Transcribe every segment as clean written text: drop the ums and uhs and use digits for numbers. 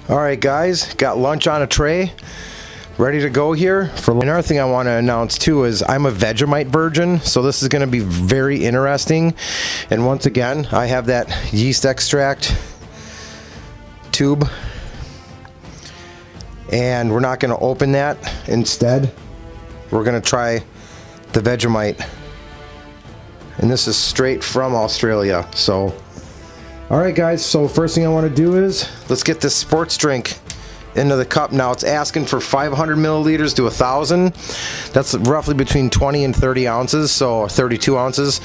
Alright guys, got lunch on a tray, ready to go here. Another thing I want to announce too is I'm a Vegemite virgin, so this is going to be very interesting. And once again, I have that yeast extract tube, and we're not going to open that. Instead, we're going to try the Vegemite, and this is straight from Australia. So alright guys, so first thing I want to do is let's get this sports drink into the cup. Now it's asking for 500 milliliters to 1,000. That's roughly between 20 and 30 ounces, so 32 ounces.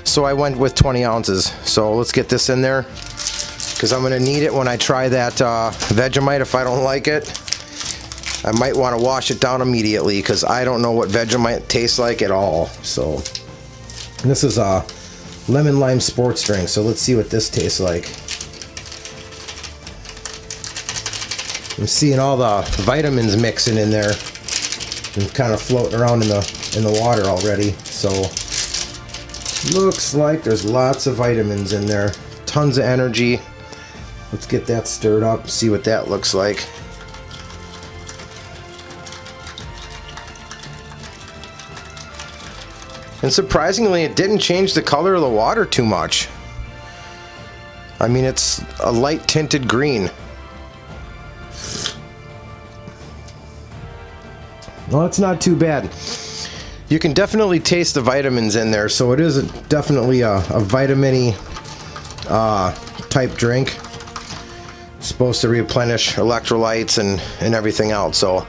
So I went with 20 ounces. So let's get this in there, because I'm going to need it when I try that Vegemite. If I don't like it, I might want to wash it down immediately, because I don't know what Vegemite tastes like at all. So this is a lemon lime sports drink, so let's see what this tastes like. I'm seeing all the vitamins mixing in there and kind of floating around in the water already. So looks like there's lots of vitamins in there, tons of energy. Let's get that stirred up, see what that looks like. And surprisingly, it didn't change the color of the water too much. I mean, it's a light tinted green. Well, it's not too bad. You can definitely taste the vitamins in there, so it is definitely a vitamin-y type drink. It's supposed to replenish electrolytes and everything else. So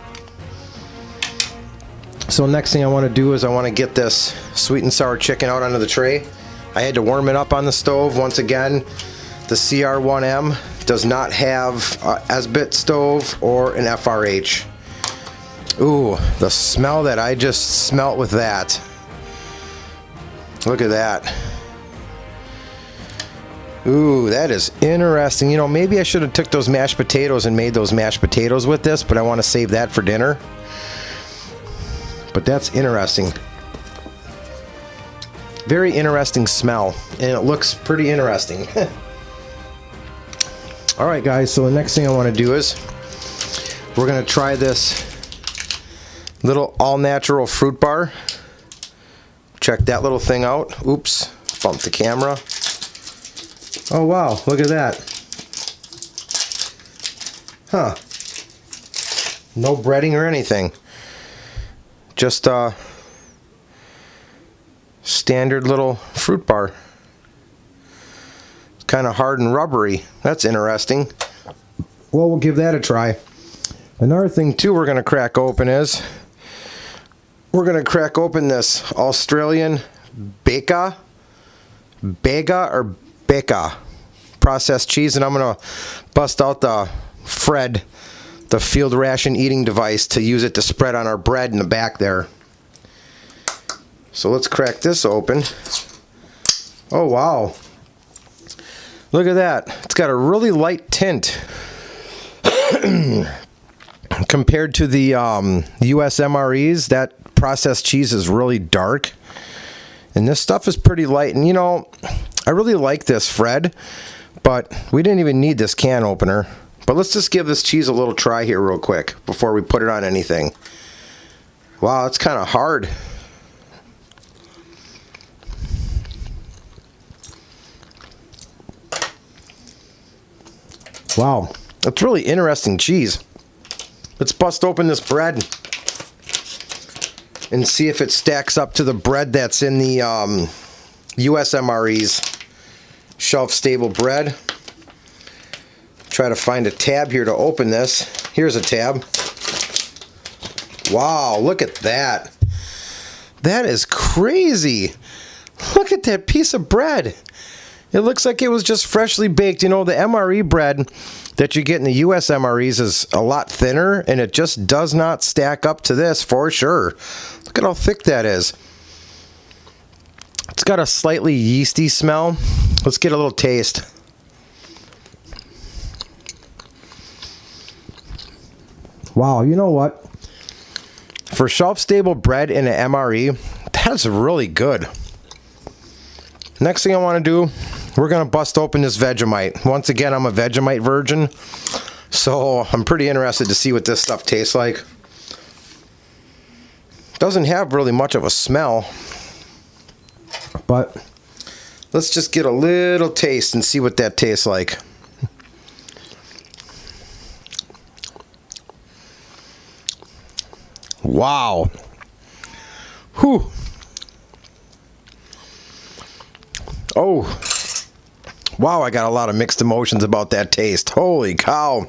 next thing I want to do is I want to get this sweet and sour chicken out onto the tray. I had to warm it up on the stove. Once again, the CR1M does not have a SBIT stove or an FRH. Ooh, the smell that I just smelt with that. Look at that. Ooh, that is interesting. You know, maybe I should have took those mashed potatoes and made those mashed potatoes with this, but I want to save that for dinner. But that's interesting. Very interesting smell, and it looks pretty interesting. Alright guys, so the next thing I want to do is we're going to try this little all-natural fruit bar. Check that little thing out. Oops, bumped the camera. Oh wow, look at that. Huh. No breading or anything. Just a standard little fruit bar. It's kind of hard and rubbery. That's interesting. Well, we'll give that a try. Another thing too we're going to crack open is we're going to crack open this Australian Bega or Beka processed cheese, and I'm going to bust out the F.R.E.D, the field ration eating device, to use it to spread on our bread in the back there. So let's crack this open. Oh wow, look at that. It's got a really light tint compared to the US MREs. That processed cheese is really dark, and this stuff is pretty light. And you know, I really like this F.R.E.D, but we didn't even need this can opener. But let's just give this cheese a little try here real quick before we put it on anything. Wow, it's kind of hard. Wow, it's really interesting cheese. Let's bust open this bread and see if it stacks up to the bread that's in the US MRE's shelf-stable bread. Try to find a tab here to open this. Here's a tab. Wow, look at that. That is crazy. Look at that piece of bread. It looks like it was just freshly baked. You know, the MRE bread that you get in the US MREs is a lot thinner, and it just does not stack up to this for sure. Look at how thick that is. It's got a slightly yeasty smell. Let's get a little taste. Wow, you know what? For shelf-stable bread in an MRE, that's really good. Next thing I want to do, we're going to bust open this Vegemite. Once again, I'm a Vegemite virgin. So I'm pretty interested to see what this stuff tastes like. Doesn't have really much of a smell, but let's just get a little taste and see what that tastes like. Wow. Whew. Oh. Wow, I got a lot of mixed emotions about that taste. Holy cow.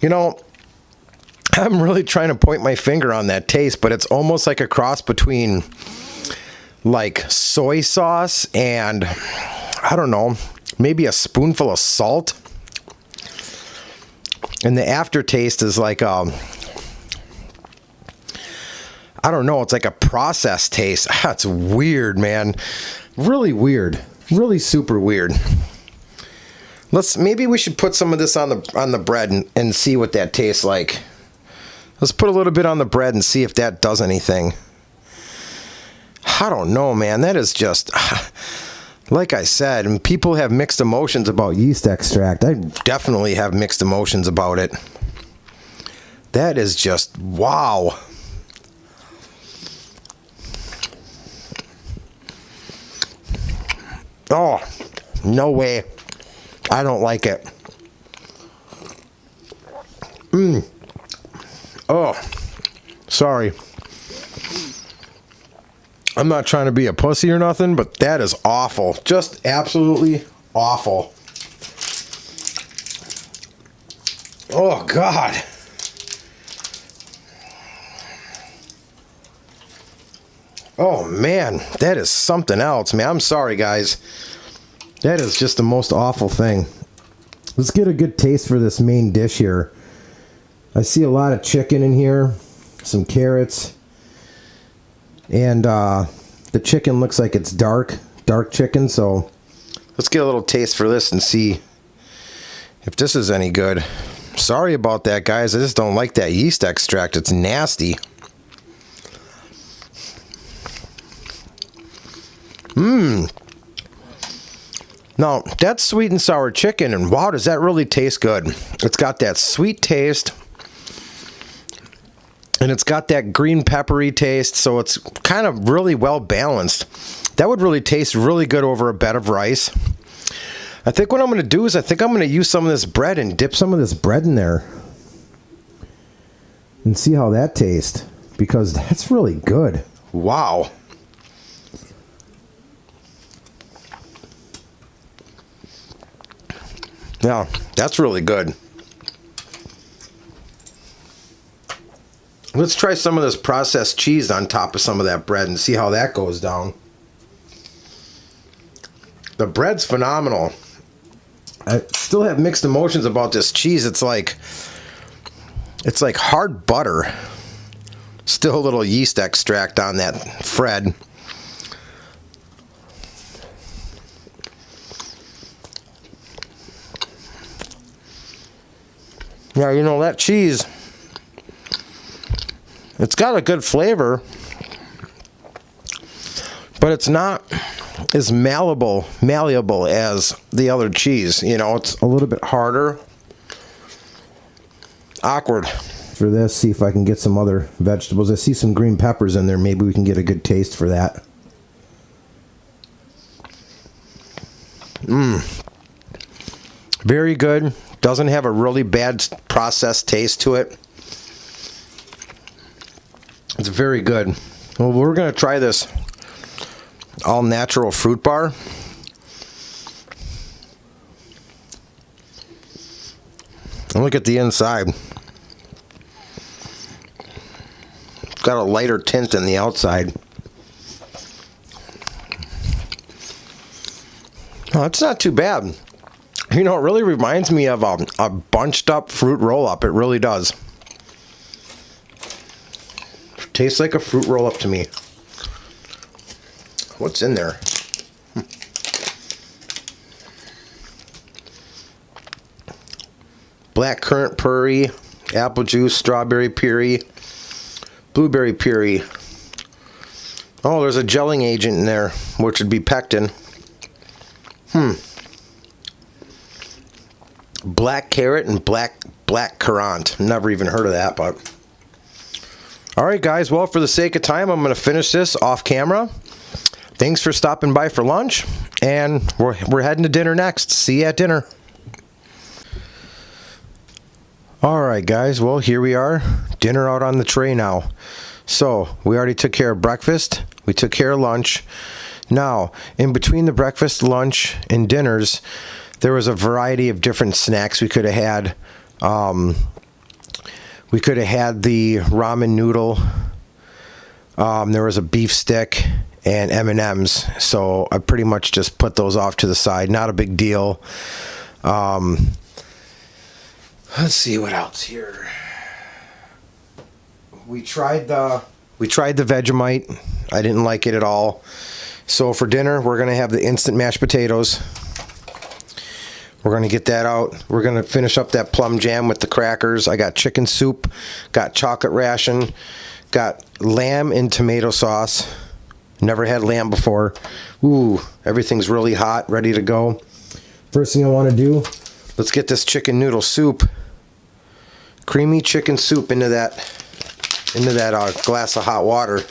You know, I'm really trying to point my finger on that taste, but it's almost like a cross between like soy sauce and, I don't know, maybe a spoonful of salt. And the aftertaste is like I don't know, it's like a processed taste. It's weird, man. Really weird. Really super weird. Maybe we should put some of this on the bread and see what that tastes like. Let's put a little bit on the bread and see if that does anything. I don't know, man. That is just, like I said, and people have mixed emotions about yeast extract. I definitely have mixed emotions about it. That is just, wow. Oh, no way. I don't like it. Oh, sorry. I'm not trying to be a pussy or nothing, but that is awful. Just absolutely awful. Oh, God. Oh, man. That is something else, man. I'm sorry, guys. That is just the most awful thing. Let's get a good taste for this main dish here. I see a lot of chicken in here, some carrots, and the chicken looks like it's dark chicken, so let's get a little taste for this and see if this is any good. Sorry about that, guys. I just don't like that yeast extract. It's nasty. Now, that's sweet and sour chicken, and wow, does that really taste good. It's got that sweet taste, and it's got that green peppery taste, so it's kind of really well balanced. That would really taste really good over a bed of rice. I think what I'm going to do is I think I'm going to use some of this bread and dip some of this bread in there and see how that tastes, because that's really good. Wow. Yeah, that's really good. Let's try some of this processed cheese on top of some of that bread and see how that goes down. The bread's phenomenal. I still have mixed emotions about this cheese. It's like hard butter. Still a little yeast extract on that F.R.E.D. Yeah, you know, that cheese, it's got a good flavor, but it's not as malleable as the other cheese. You know, it's a little bit harder. Awkward. For this, see if I can get some other vegetables. I see some green peppers in there. Maybe we can get a good taste for that. Very good. Doesn't have a really bad processed taste to it. It's very good. Well, we're going to try this all natural fruit bar. And look at the inside. It's got a lighter tint than the outside. Oh, it's not too bad. You know, it really reminds me of a bunched up fruit roll-up. It really does. Tastes like a fruit roll-up to me. What's in there? Blackcurrant puree, apple juice, strawberry puree, blueberry puree. Oh, there's a gelling agent in there, which would be pectin. Black carrot and black currant. Never even heard of that, but all right, guys. Well, for the sake of time, I'm going to finish this off camera. Thanks for stopping by for lunch, and we're heading to dinner next. See you at dinner. All right, guys. Well, here we are. Dinner out on the tray now. So we already took care of breakfast. We took care of lunch. Now, in between the breakfast, lunch, and dinners, there was a variety of different snacks we could have had. We could have had the ramen noodle. There was a beef stick and M&Ms. So I pretty much just put those off to the side. Not a big deal. Let's see what else here. We tried the Vegemite. I didn't like it at all. So for dinner, we're going to have the instant mashed potatoes. We're going to get that out. We're going to finish up that plum jam with the crackers. I got chicken soup, got chocolate ration, got lamb and tomato sauce. Never had lamb before. Ooh, everything's really hot, ready to go. First thing I want to do, let's get this chicken noodle soup. Creamy chicken soup into that glass of hot water.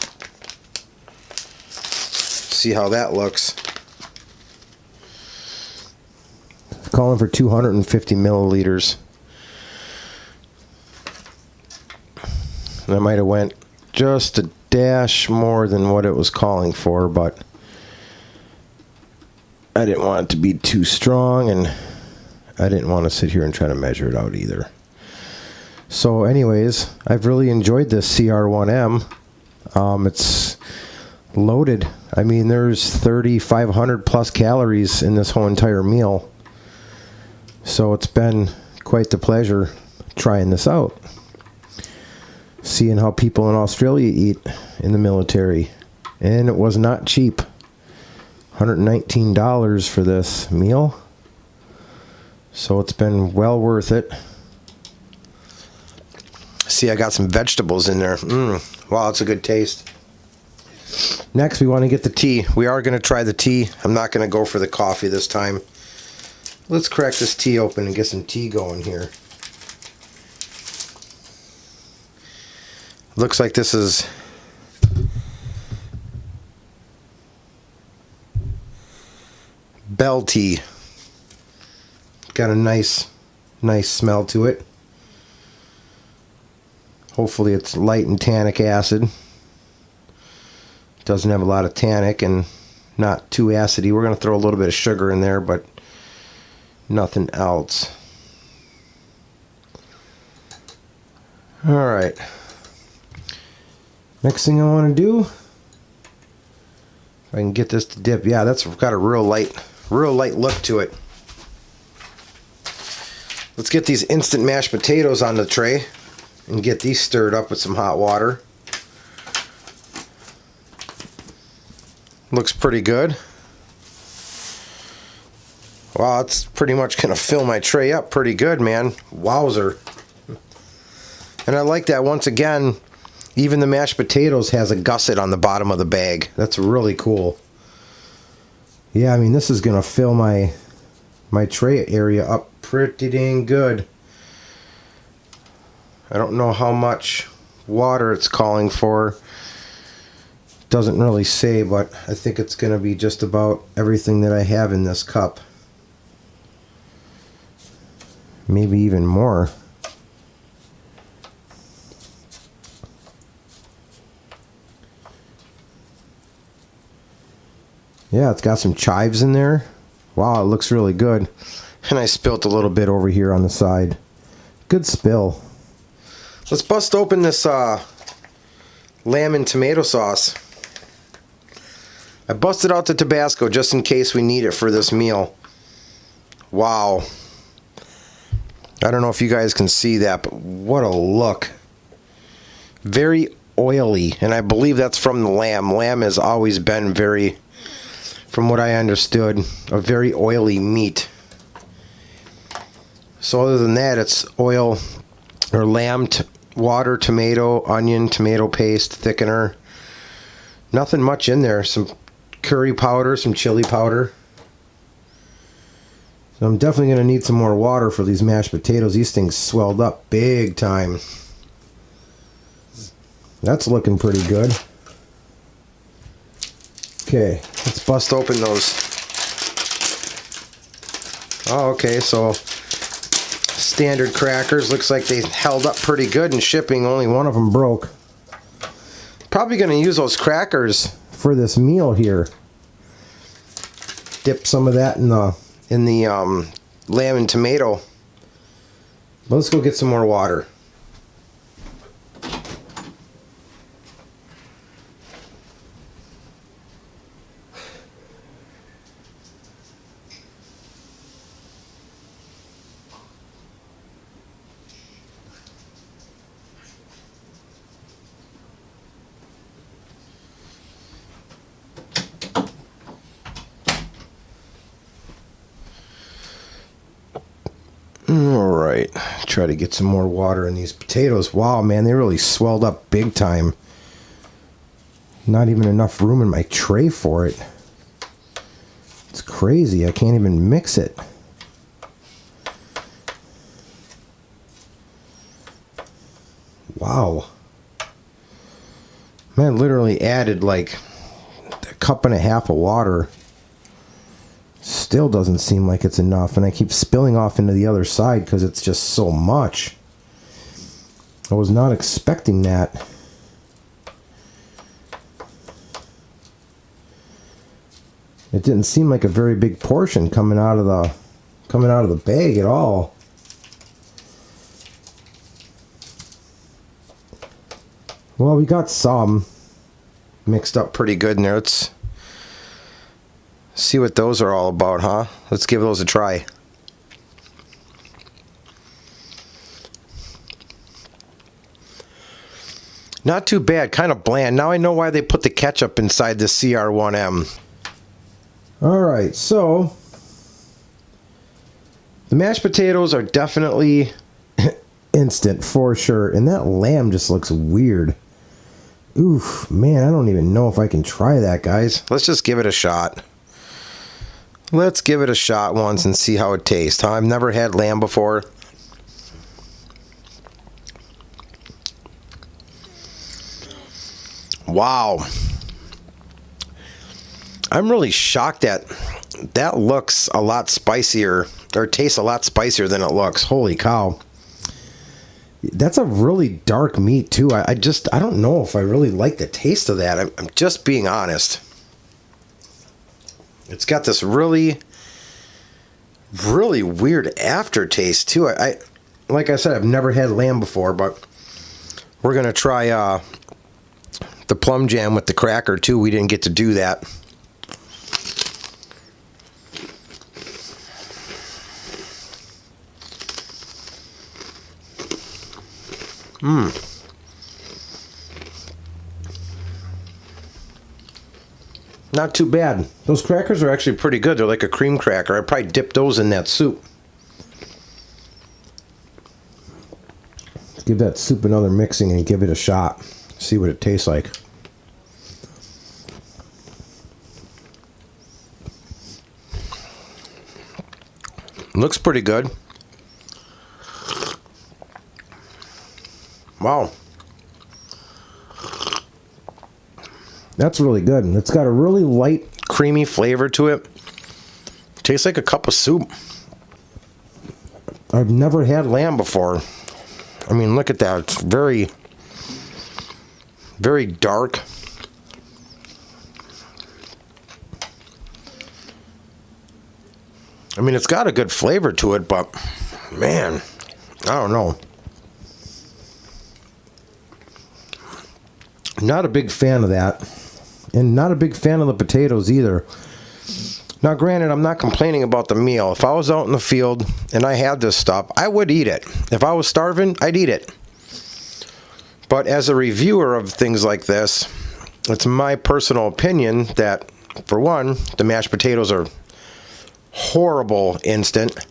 See how that looks. Calling for 250 milliliters. And I might have went just a dash more than what it was calling for, but I didn't want it to be too strong, and I didn't want to sit here and try to measure it out either. So anyways, I've really enjoyed this CR1M. It's loaded. I mean, there's 3,500 plus calories in this whole entire meal. So it's been quite the pleasure trying this out. Seeing how people in Australia eat in the military. And it was not cheap. $119 for this meal. So it's been well worth it. See, I got some vegetables in there. Wow, it's a good taste. Next, we want to get the tea. We are going to try the tea. I'm not going to go for the coffee this time. Let's crack this tea open and get some tea going here. Looks like this is bell tea. Got a nice smell to it. Hopefully it's light in tannic acid. Doesn't have a lot of tannic and not too acidy. We're going to throw a little bit of sugar in there, but nothing else. Alright. Next thing I want to do, if I can get this to dip. Yeah, that's got a real light look to it. Let's get these instant mashed potatoes on the tray and get these stirred up with some hot water. Looks pretty good. Wow, it's pretty much going to fill my tray up pretty good, man. Wowzer. And I like that, once again, even the mashed potatoes has a gusset on the bottom of the bag. That's really cool. Yeah, I mean, this is going to fill my tray area up pretty dang good. I don't know how much water it's calling for. Doesn't really say, but I think it's going to be just about everything that I have in this cup. Maybe even more. Yeah, it's got some chives in there. Wow, it looks really good. And I spilt a little bit over here on the side. Good spill. Let's bust open this lamb and tomato sauce. I busted out the Tabasco just in case we need it for this meal. Wow. I don't know if you guys can see that, but what a look. Very oily, and I believe that's from the lamb. Lamb has always been very, from what I understood, a very oily meat. So other than that, it's oil or lamb, water, tomato, onion, tomato paste, thickener. Nothing much in there. Some curry powder, some chili powder. I'm definitely going to need some more water for these mashed potatoes. These things swelled up big time. That's looking pretty good. Okay, let's bust open those. Oh, okay, so standard crackers. Looks like they held up pretty good in shipping. Only one of them broke. Probably going to use those crackers for this meal here. Dip some of that in the lamb and tomato. Let's go get some more water. Alright, try to get some more water in these potatoes. Wow, man, they really swelled up big time. Not even enough room in my tray for it. It's crazy, I can't even mix it. Wow. Man, literally added like a cup and a half of water. Still doesn't seem like it's enough, and I keep spilling off into the other side because it's just so much. I was not expecting that. It didn't seem like a very big portion coming out of the bag at all. Well, we got some mixed up pretty good in there. Let's see what those are all about, huh? Let's give those a try. Not too bad, kind of bland. Now I know why they put the ketchup inside the CR1M. Alright, so the mashed potatoes are definitely instant for sure. And that lamb just looks weird. Oof, man, I don't even know if I can try that, guys. Let's just give it a shot. Let's give it a shot once and see how it tastes. I've never had lamb before. Wow. I'm really shocked that that looks a lot spicier, or tastes a lot spicier than it looks. Holy cow. That's a really dark meat too. I don't know if I really like the taste of that. I'm just being honest. It's got this really weird aftertaste too. I like I said, I've never had lamb before, but we're gonna try the plum jam with the cracker too. We didn't get to do that. Not too bad. Those crackers are actually pretty good. They're like a cream cracker. I'd probably dip those in that soup. Let's give that soup another mixing and give it a shot. See what it tastes like. Looks pretty good. Wow. That's really good. It's got a really light, creamy flavor to it. Tastes like a cup of soup. I've never had lamb before. I mean, look at that. It's very, very dark. I mean, it's got a good flavor to it, but man, I don't know. Not a big fan of that. And not a big fan of the potatoes either. Now, granted, I'm not complaining about the meal. If I was out in the field and I had this stuff, I would eat it. If I was starving, I'd eat it. But as a reviewer of things like this, it's my personal opinion that, for one, the mashed potatoes are horrible instant.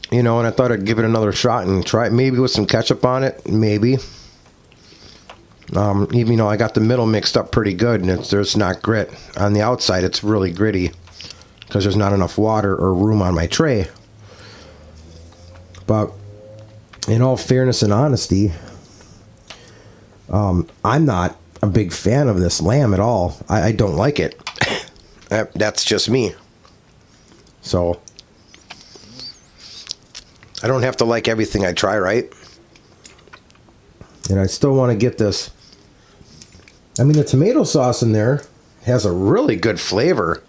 You know, and I thought I'd give it another shot and try it maybe with some ketchup on it. Maybe. Even though I got the middle mixed up pretty good, and there's not grit. On the outside, it's really gritty because there's not enough water or room on my tray. But in all fairness and honesty, I'm not a big fan of this lamb at all. I don't like it. That's just me. So I don't have to like everything I try, right? And I still want to get this. I mean, the tomato sauce in there has a really good flavor.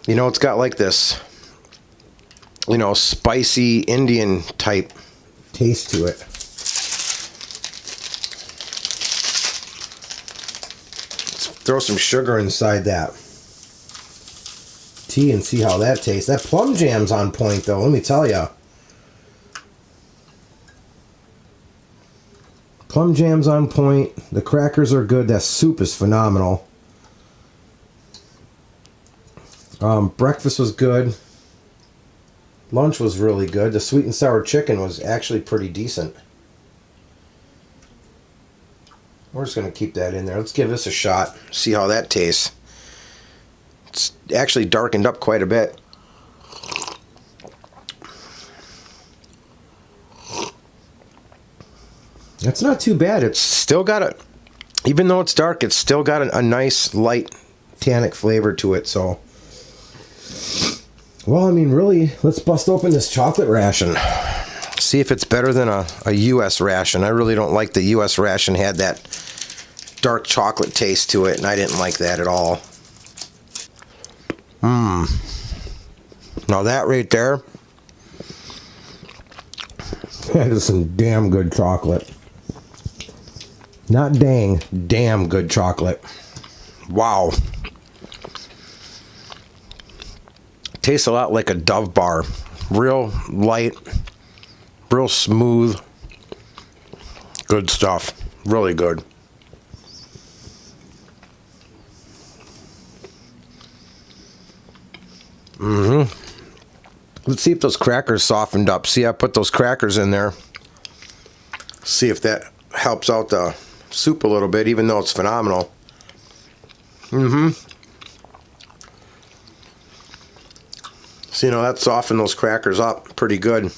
You know, it's got like this, you know, spicy Indian type taste to it. Let's throw some sugar inside that tea and see how that tastes. That plum jam's on point, though, let me tell you. Plum jam's on point. The crackers are good. That soup is phenomenal. Breakfast was good. Lunch was really good. The sweet and sour chicken was actually pretty decent. We're just going to keep that in there. Let's give this a shot. See how that tastes. It's actually darkened up quite a bit. It's not too bad. It's still got a, even though it's dark, it's still got a nice light tannic flavor to it. So, well, I mean, really, let's bust open this chocolate ration. See if it's better than a U.S. ration. I really don't like the U.S. ration. Had that dark chocolate taste to it, and I didn't like that at all. Now that right there, that is some damn good chocolate. Not dang, damn good chocolate. Wow. Tastes a lot like a Dove bar. Real light, real smooth. Good stuff. Really good. Let's see if those crackers softened up. See, I put those crackers in there. See if that helps out the soup a little bit, even though it's phenomenal. So, you know, that softened those crackers up pretty good.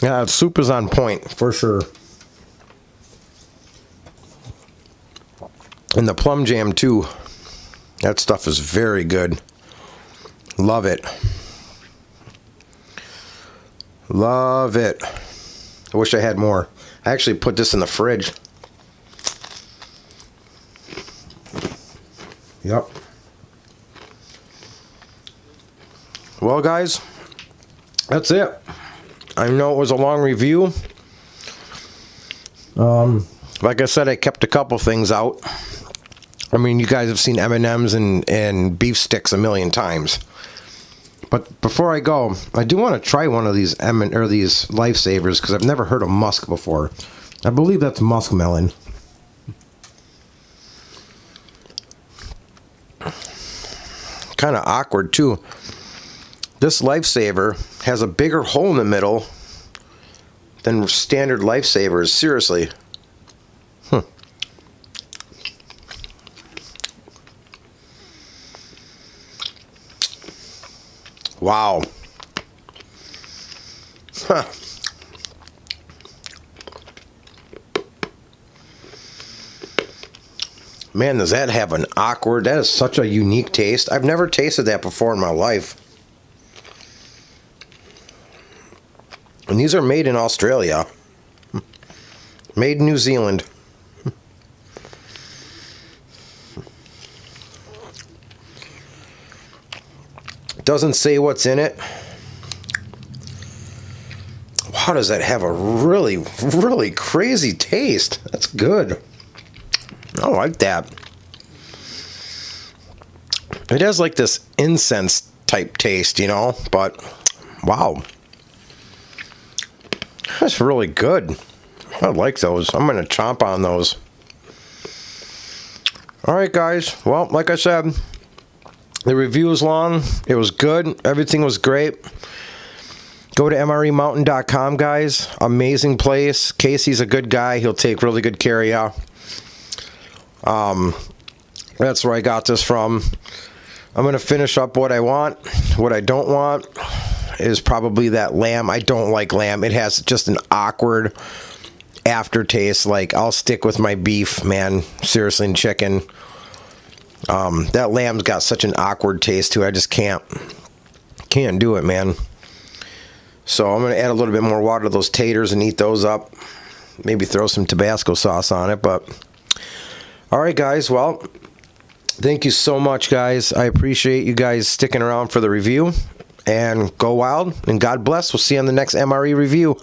Yeah, the soup is on point, for sure. And the plum jam, too. That stuff is very good. Love it. Love it. I wish I had more. I actually put this in the fridge. Yep. Well, guys, that's it. I know it was a long review. Like I said, I kept a couple things out. I mean, you guys have seen M&Ms and beef sticks a million times. But before I go, I do want to try one of these these Lifesavers because I've never heard of musk before. I believe that's muskmelon. Kind of awkward too. This Lifesaver has a bigger hole in the middle than standard Lifesavers. Seriously. Wow. Huh. Man, does that have an awkward... That is such a unique taste. I've never tasted that before in my life. And these are made in Australia. Made in New Zealand. Doesn't say what's in it. Wow, does that have a really, really crazy taste? That's good. I like that. It has like this incense type taste, you know, but wow. That's really good. I like those. I'm going to chomp on those. All right, guys. Well, like I said, the review was long. It was good. Everything was great. Go to mremountain.com, guys. Amazing place. Casey's a good guy. He'll take really good care of you. That's where I got this from. I'm going to finish up what I want. What I don't want is probably that lamb. I don't like lamb. It has just an awkward aftertaste. Like, I'll stick with my beef, man. Seriously, and chicken. That lamb's got such an awkward taste to it. I just can't do it, man. So I'm going to add a little bit more water to those taters and eat those up. Maybe throw some Tabasco sauce on it. But all right, guys. Well, thank you so much, guys. I appreciate you guys sticking around for the review. And go wild, and God bless. We'll see you on the next MRE review.